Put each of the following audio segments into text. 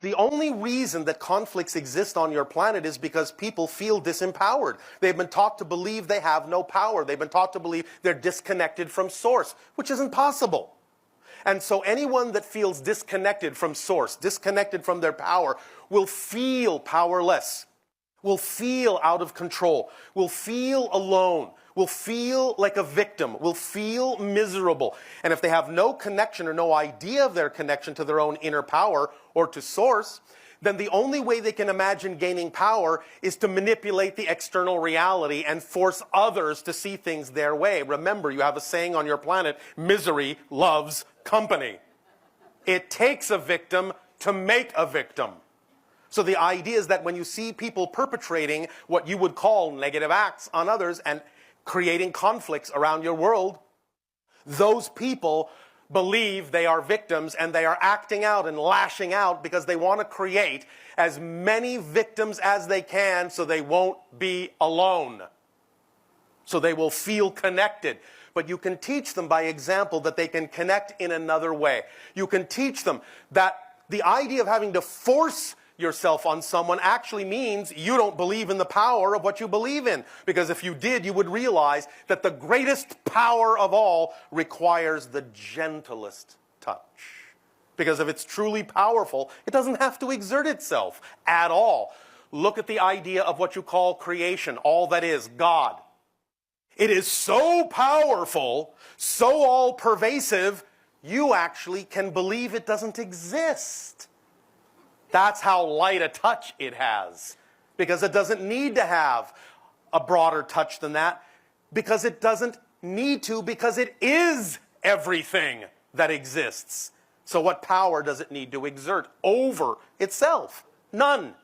The only reason that conflicts exist on your planet is because people feel disempowered. They've been taught to believe they have no power. They've been taught to believe they're disconnected from source, which isn't possible. And so anyone that feels disconnected from source, disconnected from their power, will feel powerless, will feel out of control, will feel alone, will feel like a victim, will feel miserable. And if they have no connection or no idea of their connection to their own inner power or to source, then the only way they can imagine gaining power is to manipulate the external reality and force others to see things their way. Remember, you have a saying on your planet, misery loves company. It takes a victim to make a victim. So the idea is that when you see people perpetrating what you would call negative acts on others and creating conflicts around your world, those people believe they are victims and they are acting out and lashing out because they want to create as many victims as they can so they won't be alone. So they will feel connected. But you can teach them by example that they can connect in another way. You can teach them that the idea of having to force yourself on someone actually means you don't believe in the power of what you believe in. Because if you did, you would realize that the greatest power of all requires the gentlest touch. Because if it's truly powerful, it doesn't have to exert itself at all. Look at the idea of what you call creation, all that is, God. It is so powerful, so all-pervasive, you actually can believe it doesn't exist. That's how light a touch it has. Because it doesn't need to have a broader touch than that. Because it doesn't need to, because it is everything that exists. So what power does it need to exert over itself? None.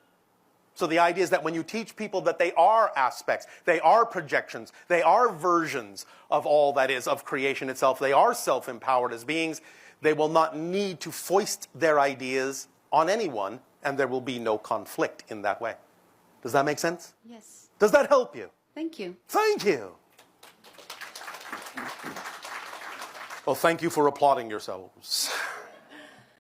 So the idea is that when you teach people that they are aspects, they are projections, they are versions of all that is, of creation itself, they are self-empowered as beings, they will not need to foist their ideas on anyone, and there will be no conflict in that way. Does that make sense? Yes. Does that help you? Thank you. Thank you. Well, thank you for applauding yourselves.